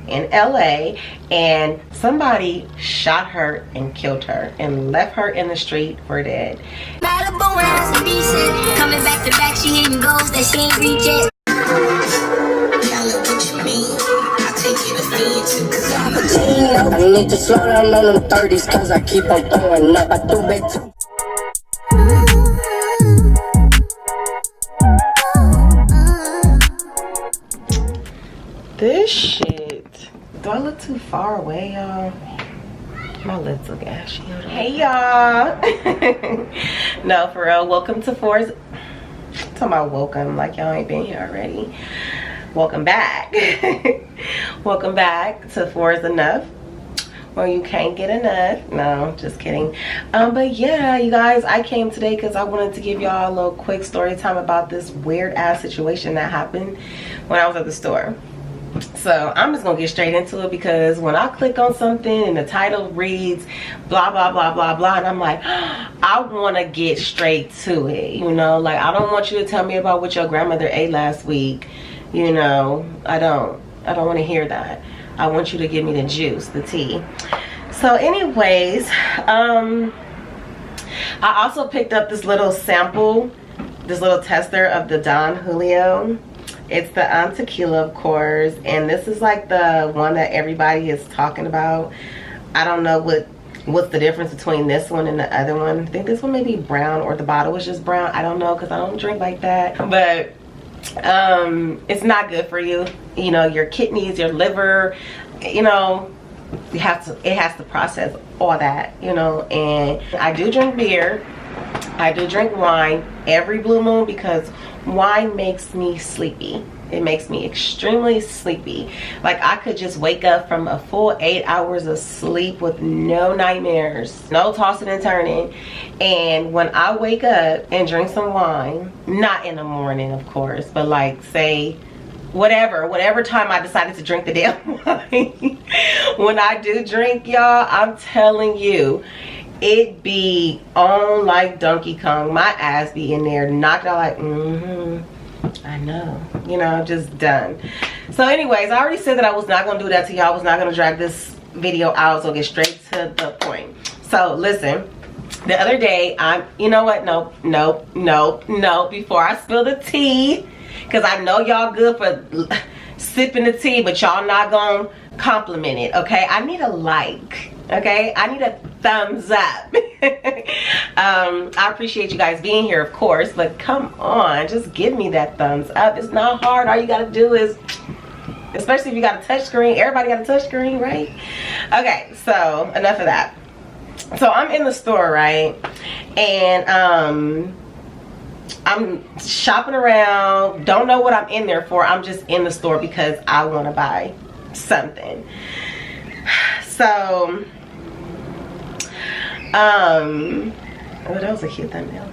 in LA, and somebody shot her and killed her and left her in the street for dead. Coming back to back, she hitting goals that she ain't reach it. I need to slow down on them 30s cause I keep on throwing up. I do bet too. This shit. Do I look too far away, y'all? My lips look ashy. Hey, y'all. No, for real. Welcome to Forest. I'm talking about welcome like y'all ain't been here already. Welcome back. Welcome back to Four is Enough, where you can't get enough. No, just kidding. But yeah, you guys, I came today because I wanted to give y'all a little quick story time about this weird ass situation that happened when I was at the store. So I'm just gonna get straight into it, because when I click on something and the title reads blah blah blah blah blah, and I'm like, I want to get straight to it, you know. Like, I don't want you to tell me about what your grandmother ate last week, you know. I don't want to hear that. I want you to give me the juice, the tea. So anyways, I also picked up this little sample, this little tester of the Don Julio. It's the tequila, of course, and this is like the one that everybody is talking about. I don't know what's the difference between this one and the other one. I think this one may be brown, or the bottle was just brown. I don't know, because I don't drink like that. But it's not good for you. You know, your kidneys, your liver, you know, it has to process all that, you know. And I do drink beer. I do drink wine every blue moon, because wine makes me sleepy. It makes me extremely sleepy. Like, I could just wake up from a full 8 hours of sleep with no nightmares, no tossing and turning. And when I wake up and drink some wine, not in the morning of course, but like, say whatever time I decided to drink the damn wine, when I do drink, y'all, I'm telling you, it be on like Donkey Kong. My ass be in there knocked out like, I know, you know, I'm just done. So anyways, I already said that I was not gonna do that to y'all. I was not gonna drag this video out, so get straight to the point. So listen, the other day, you know what, nope, before I spill the tea, because I know y'all good for sipping the tea, but y'all not gonna compliment it, okay? I need a like, okay? I need a thumbs up. I appreciate you guys being here, of course, but come on, just give me that thumbs up. It's not hard. All you gotta do is, especially if you got a touch screen, everybody got a touch screen, right? Okay, so enough of that. So I'm in the store, right? And I'm shopping around, don't know what I'm in there for. I'm just in the store because I want to buy something. So oh, that was a cute thumbnail.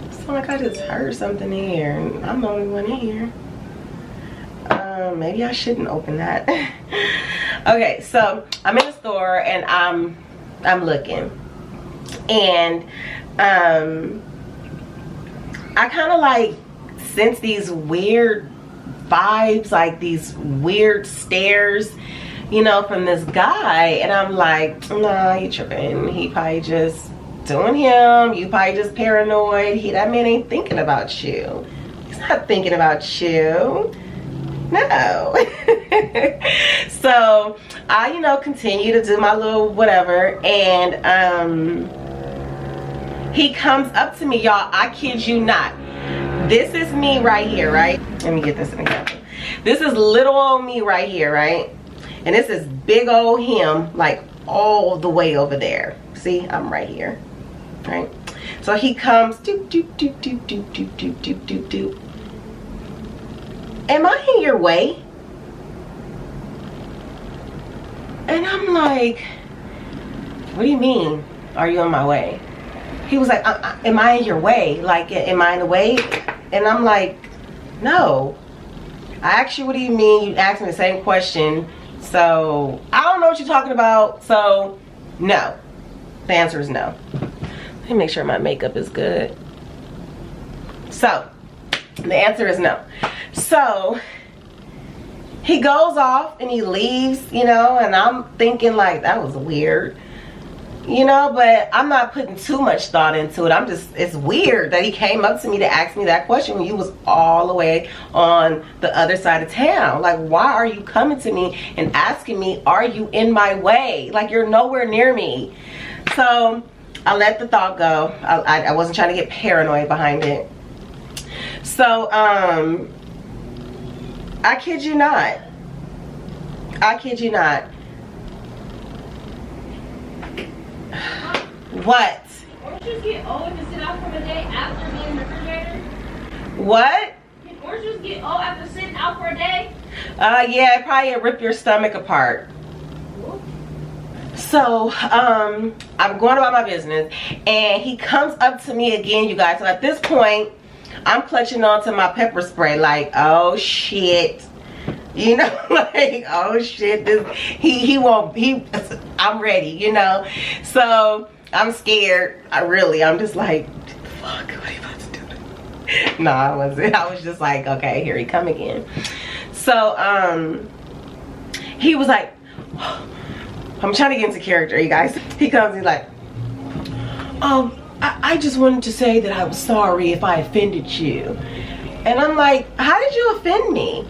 It's like I just heard something in here, and I'm the only one in here. Maybe I shouldn't open that. Okay, so I'm in the store and I'm looking, and I kind of like sense these weird vibes, like these weird stares, you know, from this guy, and I'm like, nah, you tripping. He probably just doing him. You probably just paranoid. That man ain't thinking about you. He's not thinking about you. No. So I, you know, continue to do my little whatever, and he comes up to me, y'all. I kid you not. This is me right here, right? Let me get this in example. This is little old me right here, right? And this is big old him, like all the way over there. See, I'm right here, right? So he comes, doop, doop, doop, doop, doop, doop, doop, doop, doop, doop. Am I in your way? And I'm like, what do you mean, are you in my way? He was like, am I in your way? Like, am I in the way? And I'm like, no. I asked you, what do you mean? You asked me the same question. So, I don't know what you're talking about. So, no. The answer is no. Let me make sure my makeup is good. So, The answer is no. So he goes off and he leaves, you know, and I'm thinking like, that was weird, you know, but I'm not putting too much thought into it. I'm just, it's weird that he came up to me to ask me that question when you was all the way on the other side of town. Like, why are you coming to me and asking me, are you in my way? Like, you're nowhere near me. So I let the thought go. I wasn't trying to get paranoid behind it. So I kid you not. I kid you not. What? Oranges get old to sit out for a day after being in the refrigerator? What? Can oranges get old after sitting out for a day? Yeah, it probably rip your stomach apart. So I'm going about my business and he comes up to me again, you guys. So at this point, I'm clutching onto my pepper spray like, oh shit. You know, like, oh shit, this I'm ready, you know. So I'm scared. I'm just like, fuck, what are you about to do? No, I wasn't. I was just like, okay, here he come again. So he was like, I'm trying to get into character, you guys. He comes, he's like, I just wanted to say that I was sorry if I offended you. And I'm like, how did you offend me?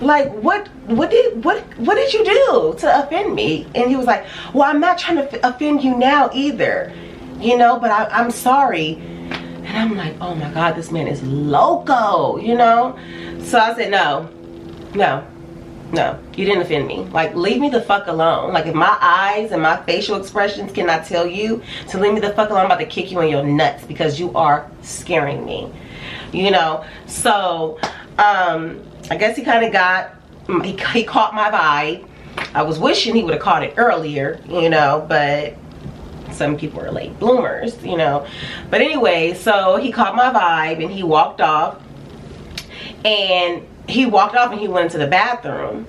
Like, what did you do to offend me? And he was like, well, I'm not trying to offend you now either, you know, but I'm sorry. And I'm like, oh my God, this man is loco, you know. So I said, no, you didn't offend me. Like, leave me the fuck alone. Like, if my eyes and my facial expressions cannot tell you to leave me the fuck alone, I'm about to kick you in your nuts because you are scaring me, you know. So I guess he kind of got, he caught my vibe. I was wishing he would have caught it earlier, you know, but some people are late bloomers, you know. But anyway, so he caught my vibe and he walked off. And he walked off and he went into the bathroom.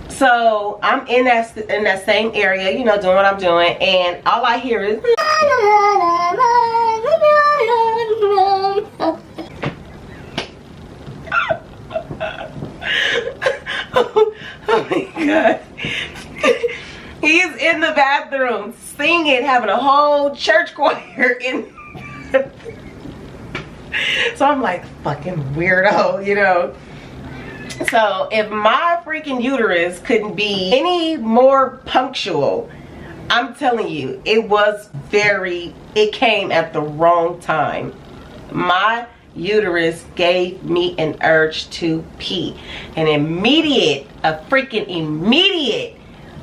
So I'm in that same area, you know, doing what I'm doing, and all I hear is oh my God. He's in the bathroom singing, having a whole church choir in. So I'm like, fucking weirdo, you know. So if my freaking uterus couldn't be any more punctual, I'm telling you, it came at the wrong time. My uterus gave me an urge to pee. A freaking immediate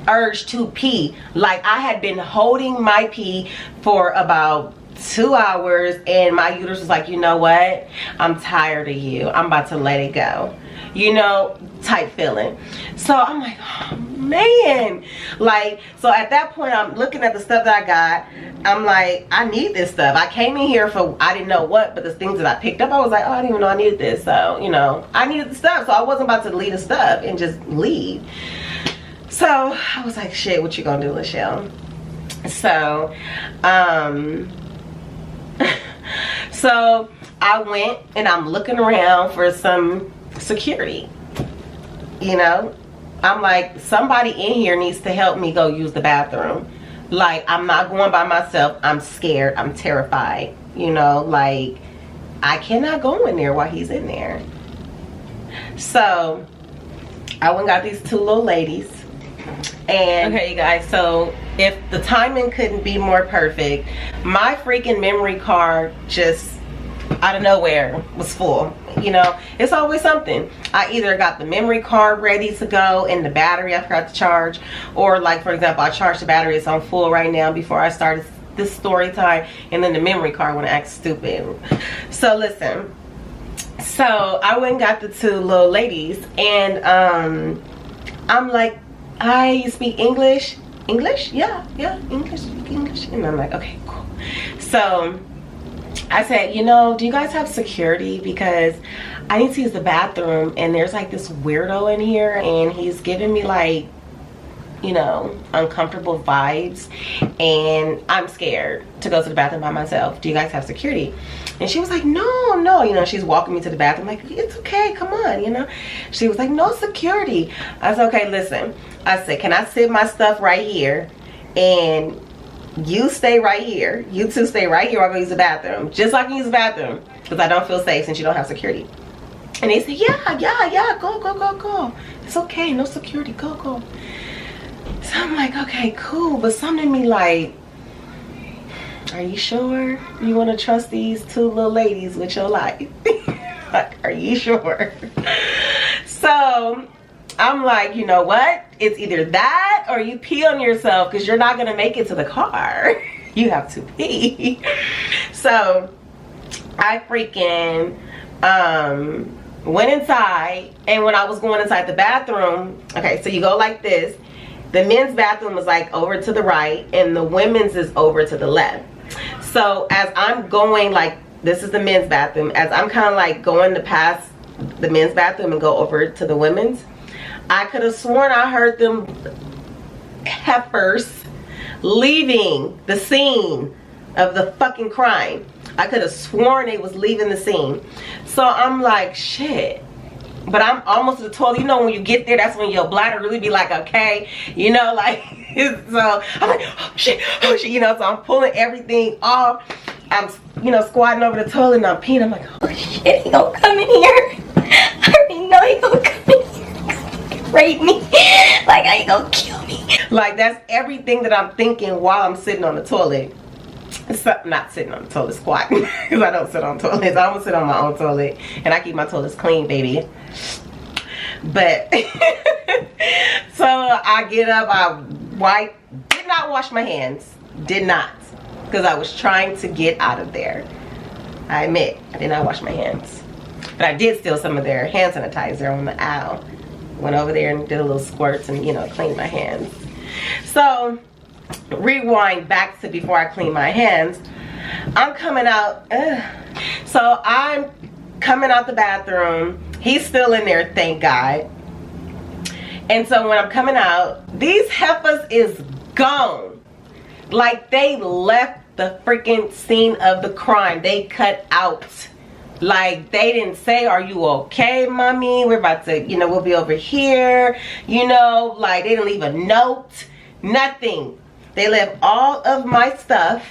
urge to pee. Like, I had been holding my pee for about 2 hours and my uterus was like, you know what, I'm tired of you, I'm about to let it go, you know, type feeling. So I'm like, oh man. Like, so at that point I'm looking at the stuff that I got. I'm like, I need this stuff. I came in here for, I didn't know what, but the things that I picked up, I was like, oh, I didn't even know I needed this. So, you know, I needed the stuff, so I wasn't about to leave the stuff and just leave. So I was like, shit, what you gonna do, Lachelle? So so I went and I'm looking around for some security, you know. I'm like, somebody in here needs to help me go use the bathroom. Like, I'm not going by myself. I'm scared, I'm terrified, you know. Like, I cannot go in there while he's in there. So I went and got these 2 little ladies. And okay, you guys, so if the timing couldn't be more perfect, my freaking memory card just out of nowhere was full. You know, it's always something. I either got the memory card ready to go and the battery I forgot to charge, or like, for example, I charged the battery, it's on full right now before I started this story time, and then the memory card when I act stupid. So listen, so I went and got the 2 little ladies, and I'm like, I speak English. English? Yeah, English. And I'm like, okay, cool. So I said, you know, do you guys have security? Because I need to use the bathroom and there's like this weirdo in here and he's giving me like you know, uncomfortable vibes, and I'm scared to go to the bathroom by myself. Do you guys have security? And she was like, no, no, you know, she's walking me to the bathroom like, it's okay, come on, you know. She was like, no security. I said, okay, listen. I said, can I sit my stuff right here, and you stay right here, you two stay right here, I'll go use the bathroom, just so I can use the bathroom, because I don't feel safe since you don't have security. And they said, yeah, go. It's okay, no security, go. So I'm like, okay, cool. But something in me like, are you sure you want to trust these two little ladies with your life? Like, are you sure? So I'm like, you know what? It's either that or you pee on yourself, because you're not going to make it to the car. You have to pee. So I freaking went inside, and when I was going inside the bathroom, okay, so you go like this. The men's bathroom is like over to the right, and the women's is over to the left. So as I'm going, like, this is the men's bathroom, as I'm kind of like going to pass the men's bathroom and go over to the women's, I could have sworn I heard them heifers leaving the scene of the fucking crime. I could have sworn they was leaving the scene. So I'm like, shit. But I'm almost to the toilet. You know, when you get there, that's when your bladder really be like, okay, you know, like, so I'm like, oh shit, you know, so I'm pulling everything off. I'm, you know, squatting over the toilet, and I'm peeing. I'm like, oh shit, he gonna come in here. I already know he gonna come in here, rape me. Like, how you gonna kill me? Like, that's everything that I'm thinking while I'm sitting on the toilet. Not sitting on the toilet, squatting, because I don't sit on toilets. I don't sit on my own toilet, and I keep my toilets clean, baby. But so I get up, I wipe, did not wash my hands, did not, because I was trying to get out of there. I admit, I did not wash my hands, but I did steal some of their hand sanitizer on the aisle. Went over there and did a little squirts and, you know, cleaned my hands. So rewind back to before I clean my hands. I'm coming out, so I'm coming out the bathroom. He's still in there, thank God. And so when I'm coming out, these heifers is gone. Like, they left the freaking scene of the crime. They cut out. Like, they didn't say, are you okay, mommy? We're about to, you know, we'll be over here. You know, like, they didn't leave a note. Nothing. They left all of my stuff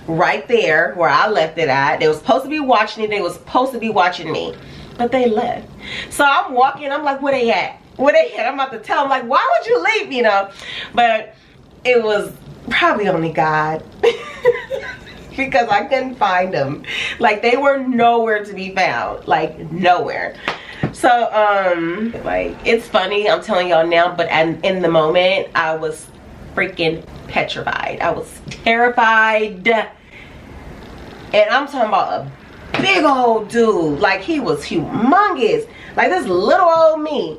right there where I left it at. They were supposed to be watching it. They were supposed to be watching me. But they left. So I'm walking. I'm like, where they at? Where they at? I'm about to tell them, like, why would you leave, you know? But it was probably only God. Because I couldn't find them. Like, they were nowhere to be found. Like, nowhere. So, like, it's funny. I'm telling y'all now. But in the moment, I was freaking petrified. I was terrified. And I'm talking about a big old dude. Like, he was humongous. Like, this little old me.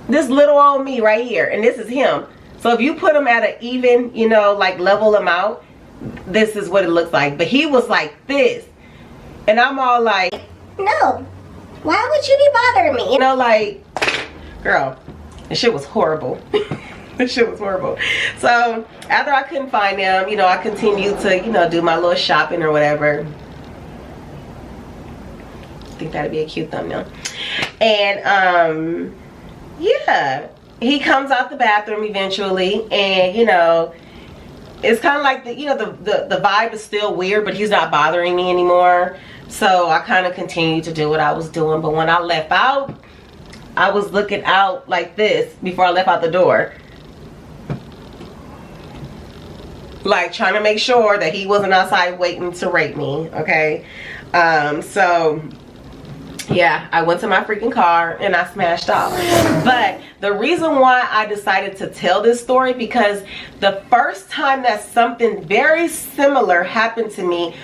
This little old me right here. And this is him. So if you put him at an even, you know, like, level him out, this is what it looks like. But he was like this. And I'm all like, no. Why would you be bothering me? You know, like, girl, this shit was horrible. This shit was horrible. So after I couldn't find them, you know, I continued to, you know, do my little shopping or whatever. I think that'd be a cute thumbnail. And yeah, he comes out the bathroom eventually, and you know, it's kind of like the, you know, the vibe is still weird, but he's not bothering me anymore. So I kind of continued to do what I was doing. But when I left out, I was looking out like this before I left out the door. Like, trying to make sure that he wasn't outside waiting to rape me, okay? So yeah, I went to my freaking car and I smashed off. But the reason why I decided to tell this story, because the first time that something very similar happened to me,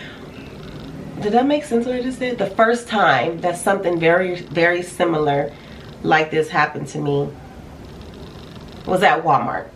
did that make sense what I just said? The first time that something very similar like this happened to me was at Walmart.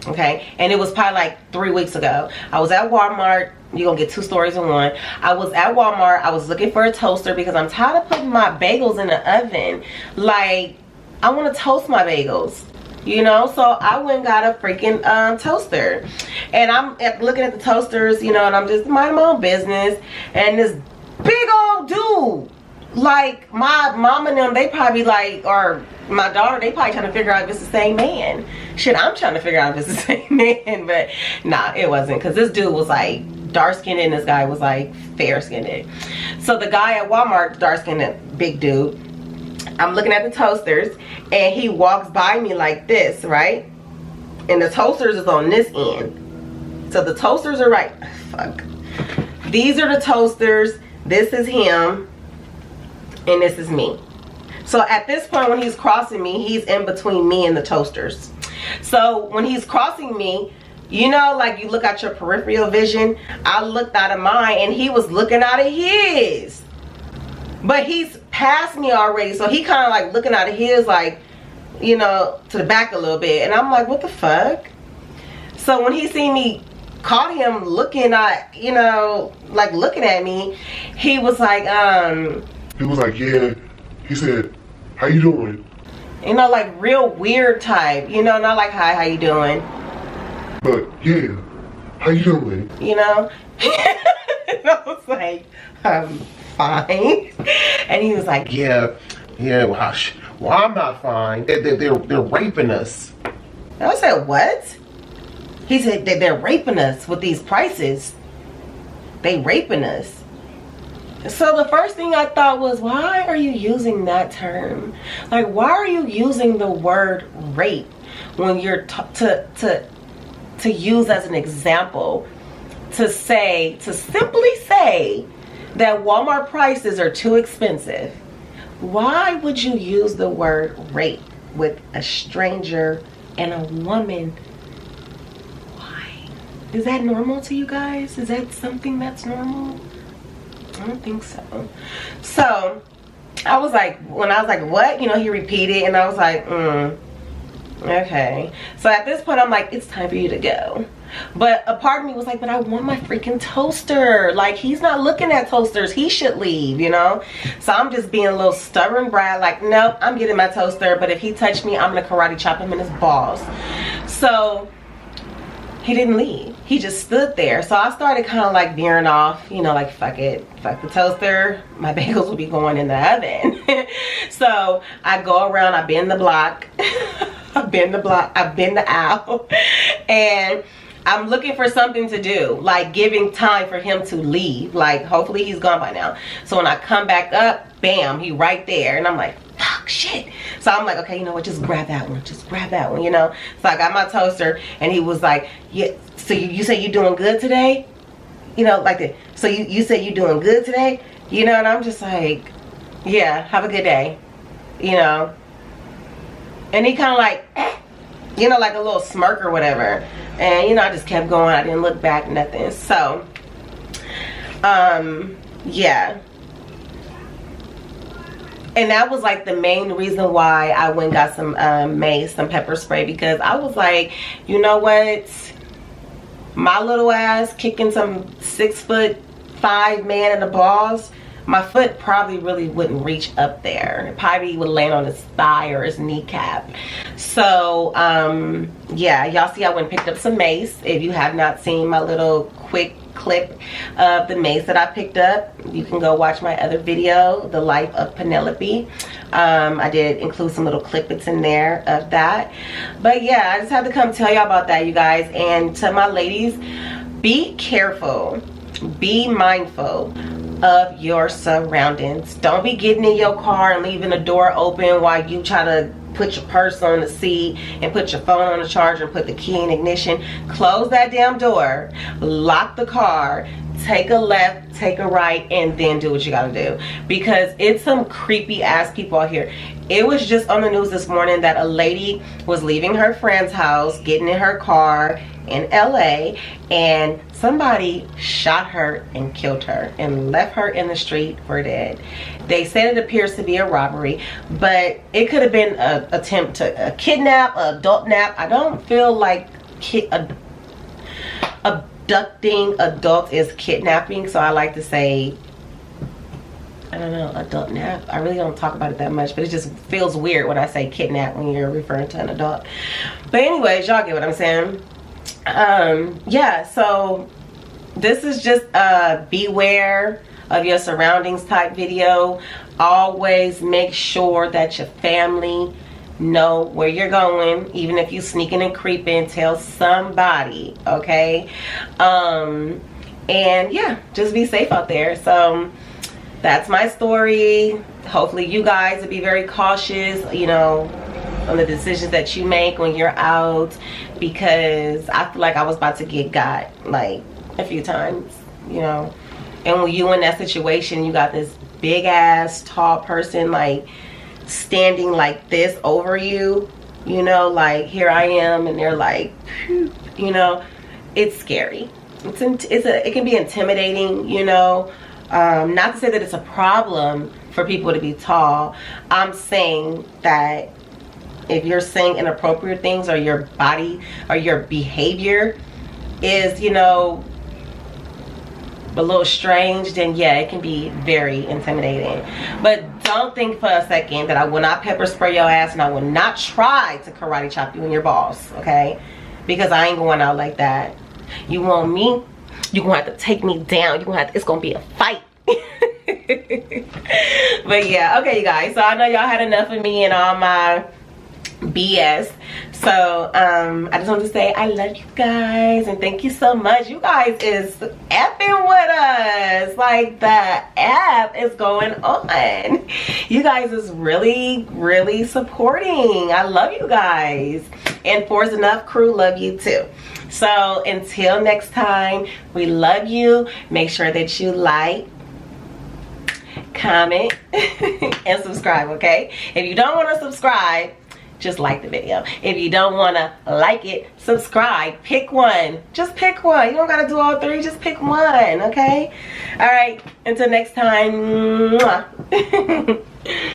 Okay, and it was probably like 3 weeks ago. I was at Walmart. You're gonna get two stories in one. I was at Walmart. I was looking for a toaster because I'm tired of putting my bagels in the oven. Like, I want to toast my bagels. you know. So I went and got a freaking toaster, and I'm looking at the toasters, you know, and I'm just minding my own business, and this big old dude, like my mom and them, they probably like, or my daughter, they probably trying to figure out if it's the same man. Shit, I'm trying to figure out if it's the same man, but nah, it wasn't, because this dude was like dark skinned and this guy was like fair skinned. So the guy at Walmart, dark skinned big dude, I'm looking at the toasters, and he walks by me like this, right? And the toasters is on this end. So the toasters are right, fuck. These are the toasters, this is him, and this is me. So at this point, when he's crossing me, he's in between me and the toasters. So when he's crossing me, you know, like you look at your peripheral vision, I looked out of mine and he was looking out of his. But he's past me already, so he kind of like looking out of his, like, you know, to the back a little bit. And I'm like, what the fuck? So when he seen me, caught him looking at, you know, like looking at me, he was like, He was like, yeah. He said, how you doing? you know, like real weird type, you know, not like, hi, how you doing? But yeah, how you doing? You know? And I was like, fine. And he was like, Yeah, well, I'm not fine. They're raping us. and I said, what? He said that they're raping us with these prices. They raping us. So the first thing I thought was, why are you using that term? Like, why are you using the word rape when you're to use as an example, to simply say that Walmart prices are too expensive? Why would you use the word rape with a stranger and a woman? Why? Is that normal to you guys? Is that something that's normal? I don't think so. So I was like, when I was like, what? You know, he repeated, and I was like, okay. So at this point, I'm like, it's time for you to go. But a part of me was like, but I want my freaking toaster. Like, he's not looking at toasters. He should leave, you know? So I'm just being a little stubborn brat, like, nope, I'm getting my toaster. But if he touched me, I'm gonna karate chop him in his balls. So he didn't leave. He just stood there. So I started kind of like veering off, you know, like, fuck it, fuck the toaster. My bagels will be going in the oven. So I go around, I bend the block. I bend the aisle. And I'm looking for something to do, like giving time for him to leave. Like, hopefully he's gone by now. So when I come back up, bam, he right there. And I'm like, fuck, shit. So I'm like, okay, you know what, just grab that one. Just grab that one, you know. So I got my toaster, and he was like, yeah, so you say you doing good today? You know, like that. So you say you doing good today? You know, and I'm just like, yeah, have a good day. You know. And he kind of like, you know, like a little smirk or whatever. And, you know, I just kept going. I didn't look back, nothing. So, yeah. And that was like the main reason why I went and got some mace, some pepper spray. Because I was like, you know what? My little ass kicking some 6'5" man in the balls. My foot probably really wouldn't reach up there. It probably would land on his thigh or his kneecap. So, yeah, y'all see I went and picked up some mace. If you have not seen my little quick clip of the mace that I picked up, you can go watch my other video, The Life of Penelope. I did include some little clippets in there of that. But yeah, I just had to come tell y'all about that, you guys. And to my ladies, be careful. Be mindful of your surroundings. Don't be getting in your car and leaving the door open while you try to put your purse on the seat and put your phone on the charger and put the key in ignition. Close that damn door, lock the car, take a left, take a right, and then do what you gotta do, because it's some creepy ass people out here. It was just on the news this morning that a lady was leaving her friend's house, getting in her car in LA, and somebody shot her and killed her and left her in the street for dead. They said it appears to be a robbery, but it could have been an attempt to kidnap, an adult nap. I don't feel like abducting adults is kidnapping, so I like to say I don't know, adult nap. I really don't talk about it that much, but it just feels weird when I say kidnap when you're referring to an adult. But anyways, y'all get what I'm saying. Yeah, so this is just a beware of your surroundings type video. Always make sure that your family know where you're going. Even if you sneaking and creeping, tell somebody, okay? And yeah, just be safe out there. So that's my story. Hopefully you guys will be very cautious, you know, on the decisions that you make when you're out, because I feel like I was about to get got like a few times, you know. And when you in that situation, you got this big ass tall person like standing like this over you, you know, like here I am, and they're like, you know, it's scary. It can be intimidating, you know. Not to say that it's a problem for people to be tall. I'm saying that if you're saying inappropriate things, or your body or your behavior is, you know, a little strange, then yeah, it can be very intimidating. But don't think for a second that I will not pepper spray your ass, and I will not try to karate chop you in your balls, okay? Because I ain't going out like that. You want me, you're gonna have to take me down. You're gonna have to, it's gonna be a fight. But yeah, okay you guys, so I know y'all had enough of me and all my BS. So I just want to say I love you guys and thank you so much. You guys is effing with us. Like, the app is going on. You guys is really supporting. I love you guys. And For's Enough crew love you too. So until next time, we love you. Make sure that you like, comment, and subscribe, okay? If you don't want to subscribe, just like the video. If you don't want to like it, subscribe. Pick one. Just pick one. You don't got to do all three. Just pick one, okay? All right. Until next time. Mwah.